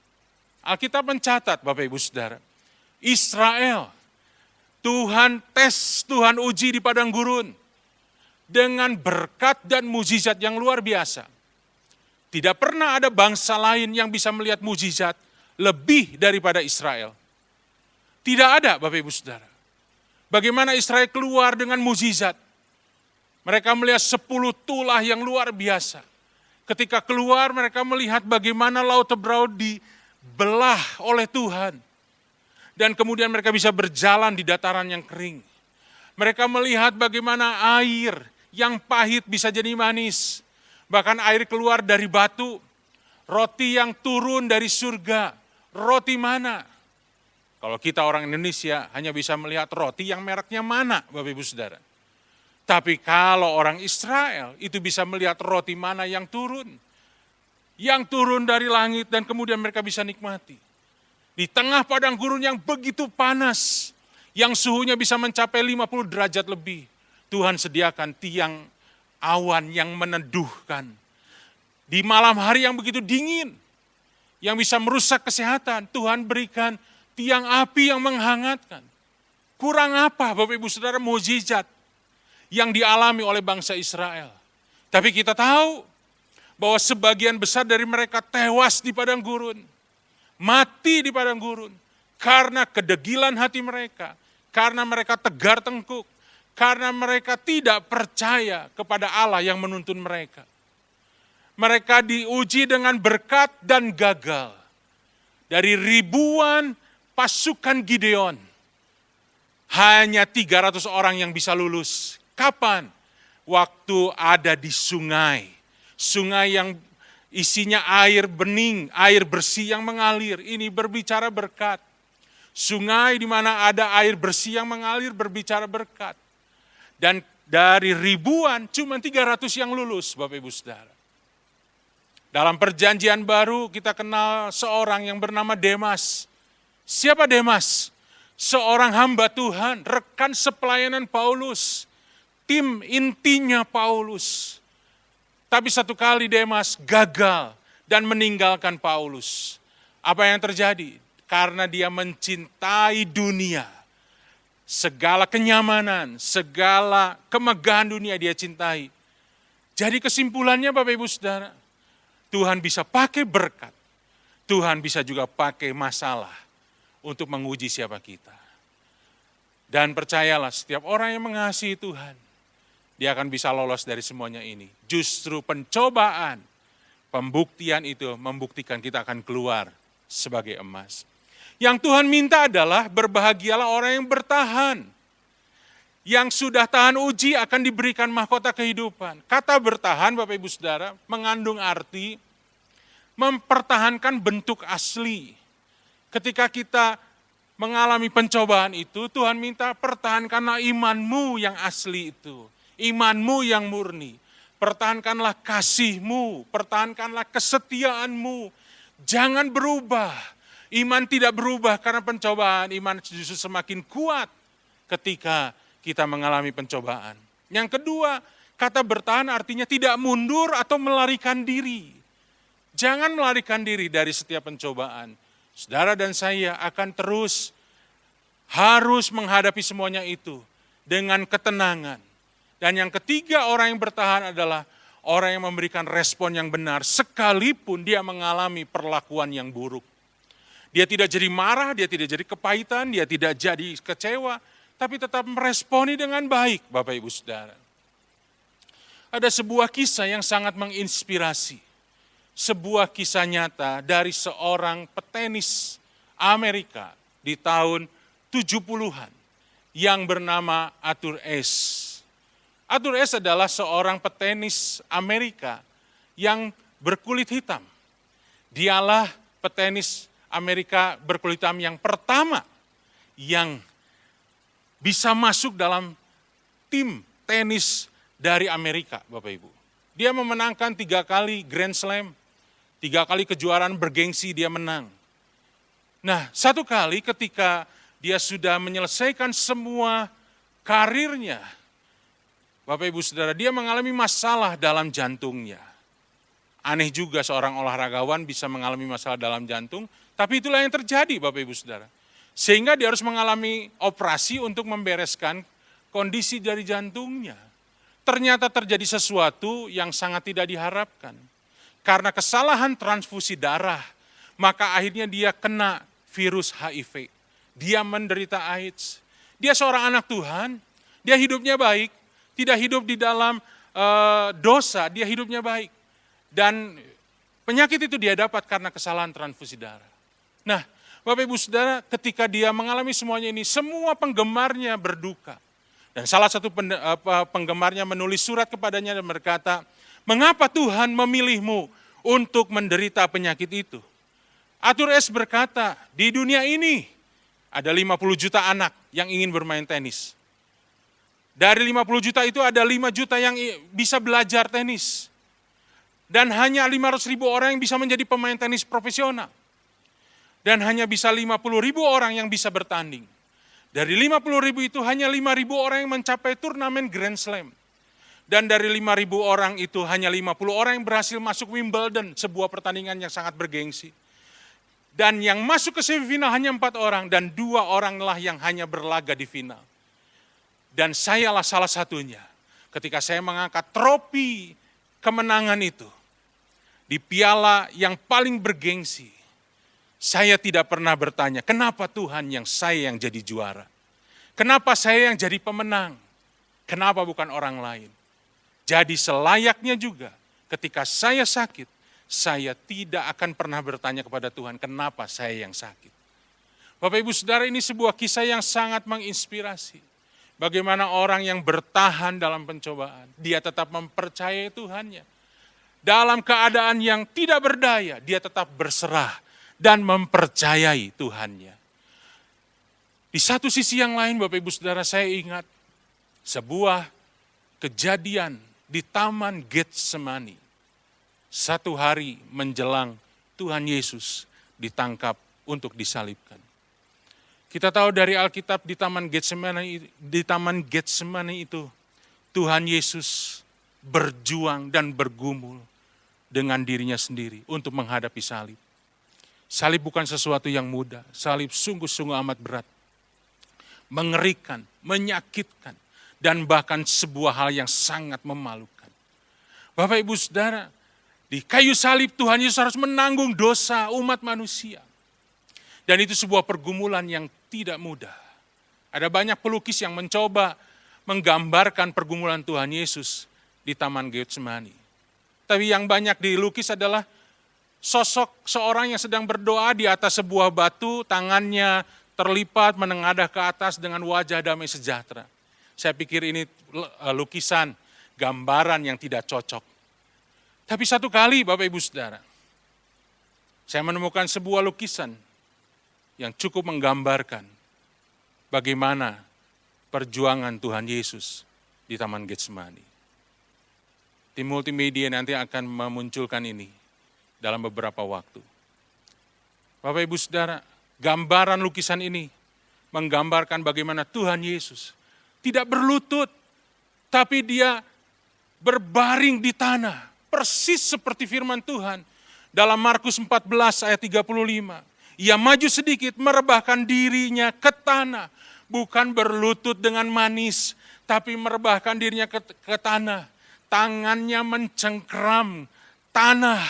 Alkitab mencatat Bapak Ibu Saudara, Israel, Tuhan tes, Tuhan uji di padang gurun dengan berkat dan mujizat yang luar biasa. Tidak pernah ada bangsa lain yang bisa melihat mujizat lebih daripada Israel. Tidak ada Bapak Ibu Saudara. Bagaimana Israel keluar dengan mujizat. Mereka melihat 10 tulah yang luar biasa. Ketika keluar mereka melihat bagaimana Laut Tebrau dibelah oleh Tuhan. Dan kemudian mereka bisa berjalan di dataran yang kering. Mereka melihat bagaimana air yang pahit bisa jadi manis. Bahkan air keluar dari batu. Roti yang turun dari surga. Roti mana? Kalau kita orang Indonesia hanya bisa melihat roti yang mereknya mana, Bapak Ibu Saudara. Tapi kalau orang Israel itu bisa melihat roti mana yang turun. Yang turun dari langit dan kemudian mereka bisa nikmati. Di tengah padang gurun yang begitu panas, yang suhunya bisa mencapai 50 derajat lebih, Tuhan sediakan tiang awan yang meneduhkan. Di malam hari yang begitu dingin, yang bisa merusak kesehatan, Tuhan berikan tiang api yang menghangatkan. Kurang apa Bapak Ibu Saudara mukjizat yang dialami oleh bangsa Israel. Tapi kita tahu bahwa sebagian besar dari mereka tewas di padang gurun. Mati di padang gurun karena kedegilan hati mereka, karena mereka tegar tengkuk, karena mereka tidak percaya kepada Allah yang menuntun mereka. Mereka diuji dengan berkat dan gagal. Dari ribuan pasukan Gideon, hanya 300 orang yang bisa lulus. Kapan? Waktu ada di sungai. Sungai yang isinya air bening, air bersih yang mengalir. Ini berbicara berkat. Sungai di mana ada air bersih yang mengalir berbicara berkat. Dan dari ribuan cuma 300 yang lulus, Bapak Ibu Saudara. Dalam perjanjian baru kita kenal seorang yang bernama Demas. Siapa Demas? Seorang hamba Tuhan, rekan sepelayanan Paulus. Tim intinya Paulus. Tapi satu kali Demas gagal dan meninggalkan Paulus. Apa yang terjadi? Karena dia mencintai dunia. Segala kenyamanan, segala kemegahan dunia dia cintai. Jadi kesimpulannya Bapak Ibu Saudara, Tuhan bisa pakai berkat. Tuhan bisa juga pakai masalah untuk menguji siapa kita. Dan percayalah setiap orang yang mengasihi Tuhan, dia akan bisa lolos dari semuanya ini. Justru pencobaan, pembuktian itu membuktikan kita akan keluar sebagai emas. Yang Tuhan minta adalah berbahagialah orang yang bertahan. Yang sudah tahan uji akan diberikan mahkota kehidupan. Kata bertahan Bapak Ibu Saudara mengandung arti mempertahankan bentuk asli. Ketika kita mengalami pencobaan itu, Tuhan minta pertahankanlah imanmu yang asli itu. Imanmu yang murni, pertahankanlah kasihmu, pertahankanlah kesetiaanmu, jangan berubah. Iman tidak berubah karena pencobaan, iman justru semakin kuat ketika kita mengalami pencobaan. Yang kedua, kata bertahan artinya tidak mundur atau melarikan diri. Jangan melarikan diri dari setiap pencobaan. Saudara dan saya akan terus harus menghadapi semuanya itu dengan ketenangan. Dan yang ketiga orang yang bertahan adalah orang yang memberikan respon yang benar sekalipun dia mengalami perlakuan yang buruk. Dia tidak jadi marah, dia tidak jadi kepahitan, dia tidak jadi kecewa, tapi tetap meresponi dengan baik Bapak Ibu Saudara. Ada sebuah kisah yang sangat menginspirasi. Sebuah kisah nyata dari seorang petenis Amerika di tahun 70-an yang bernama Arthur Ashe. Arthur Ashe adalah seorang petenis Amerika yang berkulit hitam. Dialah petenis Amerika berkulit hitam yang pertama yang bisa masuk dalam tim tenis dari Amerika, Bapak Ibu. Dia memenangkan 3 kali Grand Slam, 3 kali kejuaraan bergengsi dia menang. Nah, satu kali ketika dia sudah menyelesaikan semua karirnya, Bapak Ibu Saudara, dia mengalami masalah dalam jantungnya. Aneh juga seorang olahragawan bisa mengalami masalah dalam jantung, tapi itulah yang terjadi Bapak Ibu Saudara. Sehingga dia harus mengalami operasi untuk membereskan kondisi dari jantungnya. Ternyata terjadi sesuatu yang sangat tidak diharapkan. Karena kesalahan transfusi darah, maka akhirnya dia kena virus HIV. Dia menderita AIDS. Dia seorang anak Tuhan, dia hidupnya baik, tidak hidup di dalam dosa, dia hidupnya baik. Dan penyakit itu dia dapat karena kesalahan transfusi darah. Nah, Bapak Ibu Saudara, ketika dia mengalami semuanya ini, semua penggemarnya berduka. Dan salah satu penggemarnya menulis surat kepadanya dan berkata, "Mengapa Tuhan memilihmu untuk menderita penyakit itu?" Arthur S. berkata, di dunia ini ada 50 juta anak yang ingin bermain tenis. Dari 50 juta itu ada 5 juta yang bisa belajar tenis. Dan hanya 500.000 orang yang bisa menjadi pemain tenis profesional. Dan hanya bisa 50.000 orang yang bisa bertanding. Dari 50.000 itu hanya 5.000 orang yang mencapai turnamen Grand Slam. Dan dari 5.000 orang itu hanya 50 orang yang berhasil masuk Wimbledon, sebuah pertandingan yang sangat bergengsi. Dan yang masuk ke semifinal hanya 4 orang dan 2 oranglah yang hanya berlaga di final. Dan sayalah salah satunya. Ketika saya mengangkat trofi kemenangan itu di piala yang paling bergengsi, saya tidak pernah bertanya, kenapa Tuhan yang saya yang jadi juara? Kenapa saya yang jadi pemenang? Kenapa bukan orang lain? Jadi selayaknya juga ketika saya sakit, saya tidak akan pernah bertanya kepada Tuhan, kenapa saya yang sakit. Bapak Ibu Saudara, ini sebuah kisah yang sangat menginspirasi. Bagaimana orang yang bertahan dalam pencobaan, dia tetap mempercayai Tuhannya. Dalam keadaan yang tidak berdaya, dia tetap berserah dan mempercayai Tuhannya. Di satu sisi yang lain, Bapak Ibu Saudara, saya ingat sebuah kejadian di Taman Getsemani. Satu hari menjelang Tuhan Yesus ditangkap untuk disalibkan. Kita tahu dari Alkitab di Taman Getsemani itu Tuhan Yesus berjuang dan bergumul dengan dirinya sendiri untuk menghadapi salib. Salib bukan sesuatu yang mudah, salib sungguh-sungguh amat berat. Mengerikan, menyakitkan, dan bahkan sebuah hal yang sangat memalukan. Bapak Ibu Saudara, di kayu salib Tuhan Yesus harus menanggung dosa umat manusia. Dan itu sebuah pergumulan yang tidak mudah. Ada banyak pelukis yang mencoba menggambarkan pergumulan Tuhan Yesus di Taman Getsemani. Tapi yang banyak dilukis adalah sosok seorang yang sedang berdoa di atas sebuah batu, tangannya terlipat menengadah ke atas dengan wajah damai sejahtera. Saya pikir ini lukisan, gambaran yang tidak cocok. Tapi satu kali Bapak Ibu Saudara, saya menemukan sebuah lukisan yang cukup menggambarkan bagaimana perjuangan Tuhan Yesus di Taman Getsemani. Tim multimedia nanti akan memunculkan ini dalam beberapa waktu. Bapak Ibu Saudara, gambaran lukisan ini menggambarkan bagaimana Tuhan Yesus tidak berlutut, tapi dia berbaring di tanah. Persis seperti firman Tuhan dalam Markus 14 ayat 35. Ia maju sedikit merebahkan dirinya ke tanah. Bukan berlutut dengan manis, tapi merebahkan dirinya ke tanah. Tangannya mencengkram tanah.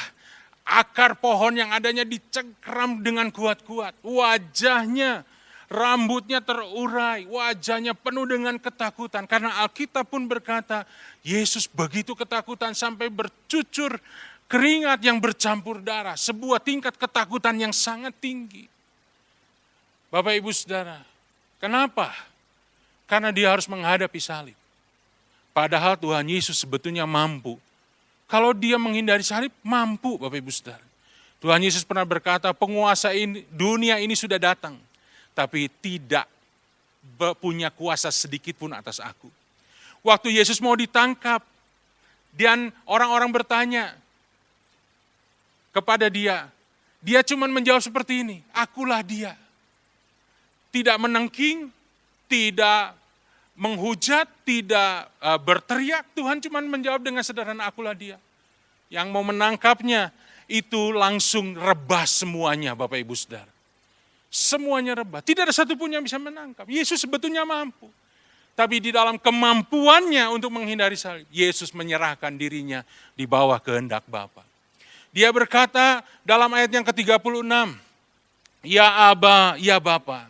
Akar pohon yang adanya dicengkram dengan kuat-kuat. Wajahnya, rambutnya terurai, wajahnya penuh dengan ketakutan. Karena Alkitab pun berkata, Yesus begitu ketakutan sampai bercucur keringat yang bercampur darah. Sebuah tingkat ketakutan yang sangat tinggi. Bapak Ibu Saudara, kenapa? Karena dia harus menghadapi salib. Padahal Tuhan Yesus sebetulnya mampu. Kalau dia menghindari salib, mampu Bapak Ibu Saudara. Tuhan Yesus pernah berkata, penguasa dunia ini sudah datang. Tapi tidak punya kuasa sedikit pun atas aku. Waktu Yesus mau ditangkap, dan orang-orang bertanya kepada dia cuma menjawab seperti ini, akulah dia. Tidak menengking, tidak menghujat, tidak berteriak, Tuhan cuma menjawab dengan sederhana, akulah dia. Yang mau menangkapnya, itu langsung rebah semuanya Bapak Ibu Saudara. Semuanya rebah, tidak ada satupun yang bisa menangkap. Yesus sebetulnya mampu. Tapi di dalam kemampuannya untuk menghindari salib, Yesus menyerahkan dirinya di bawah kehendak Bapa. Dia berkata dalam ayat yang ke-36, Ya Aba, ya Bapa,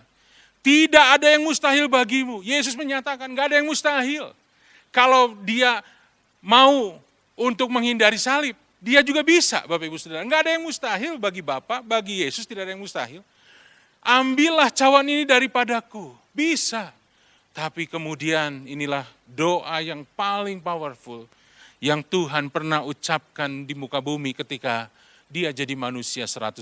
tidak ada yang mustahil bagimu. Yesus menyatakan, gak ada yang mustahil. Kalau dia mau untuk menghindari salib, dia juga bisa, Bapak Ibu Saudara. Enggak ada yang mustahil bagi Bapa, bagi Yesus tidak ada yang mustahil. Ambillah cawan ini daripadaku, bisa. Tapi kemudian inilah doa yang paling powerful yang Tuhan pernah ucapkan di muka bumi ketika dia jadi manusia 100%.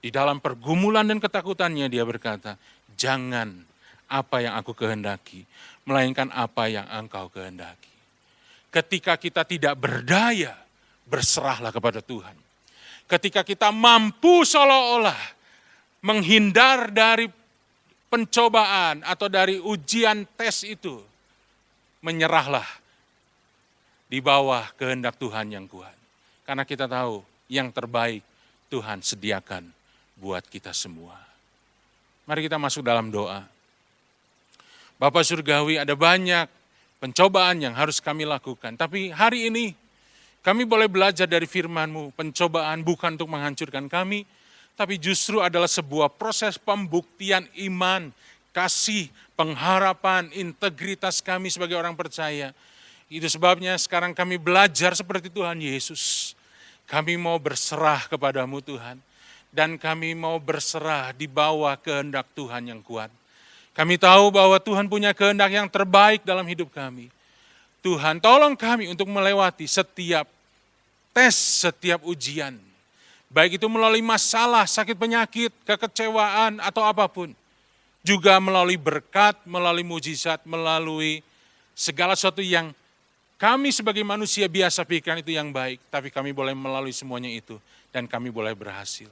Di dalam pergumulan dan ketakutannya dia berkata, jangan apa yang aku kehendaki, melainkan apa yang engkau kehendaki. Ketika kita tidak berdaya, berserahlah kepada Tuhan. Ketika kita mampu seolah-olah menghindar dari pencobaan atau dari ujian tes itu, menyerahlah di bawah kehendak Tuhan yang kuat. Karena kita tahu yang terbaik Tuhan sediakan buat kita semua. Mari kita masuk dalam doa. Bapa Surgawi, ada banyak pencobaan yang harus kami lakukan. Tapi hari ini kami boleh belajar dari firman-Mu. Pencobaan bukan untuk menghancurkan kami, tapi justru adalah sebuah proses pembuktian iman, kasih, pengharapan, integritas kami sebagai orang percaya. Itu sebabnya sekarang kami belajar seperti Tuhan Yesus. Kami mau berserah kepadamu Tuhan. Dan kami mau berserah di bawah kehendak Tuhan yang kuat. Kami tahu bahwa Tuhan punya kehendak yang terbaik dalam hidup kami. Tuhan tolong kami untuk melewati setiap tes, setiap ujian. Baik itu melalui masalah, sakit penyakit, kekecewaan, atau apapun. Juga melalui berkat, melalui mujizat, melalui segala sesuatu yang kami sebagai manusia biasa pikirkan itu yang baik. Tapi kami boleh melalui semuanya itu dan kami boleh berhasil.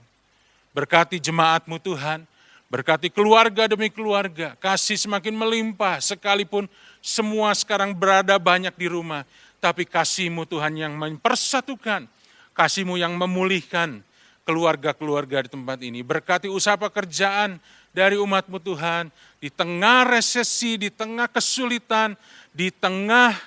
Berkati jemaat-Mu Tuhan, berkati keluarga demi keluarga. Kasih semakin melimpah sekalipun semua sekarang berada banyak di rumah. Tapi kasih-Mu Tuhan yang mempersatukan, kasih-Mu yang memulihkan keluarga-keluarga di tempat ini. Berkati usaha pekerjaan dari umat-Mu Tuhan, di tengah resesi, di tengah kesulitan, di tengah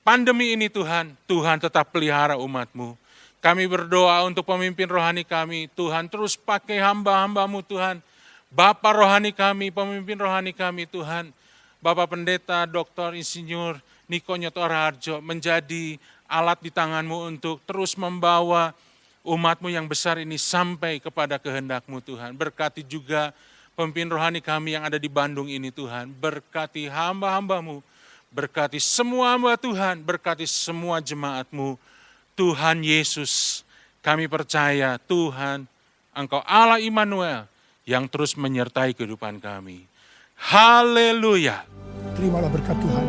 pandemi ini Tuhan, Tuhan tetap pelihara umat-Mu. Kami berdoa untuk pemimpin rohani kami, Tuhan terus pakai hamba-hamba-Mu Tuhan. Bapa rohani kami, pemimpin rohani kami Tuhan. Bapak Pendeta, Dr. Insinyur Niko Nyoto Raharjo menjadi alat di tangan-Mu untuk terus membawa umat-Mu yang besar ini sampai kepada kehendak-Mu Tuhan. Berkati juga pemimpin rohani kami yang ada di Bandung ini Tuhan. Berkati hamba-hamba-Mu, berkati semua hamba Tuhan, berkati semua jemaat-Mu. Tuhan Yesus, kami percaya Tuhan, Engkau Allah Immanuel yang terus menyertai kehidupan kami. Haleluya. Terimalah berkat Tuhan.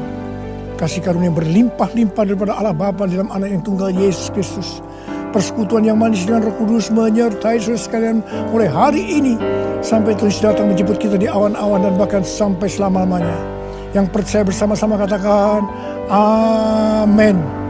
Kasih karunia yang berlimpah-limpah daripada Allah Bapa dalam Anak yang tunggal Yesus Kristus. Persekutuan yang manis dengan Roh Kudus menyertai saudara sekalian mulai hari ini sampai Tuhan datang menjemput kita di awan-awan dan bahkan sampai selama-lamanya. Yang percaya bersama-sama katakan amin.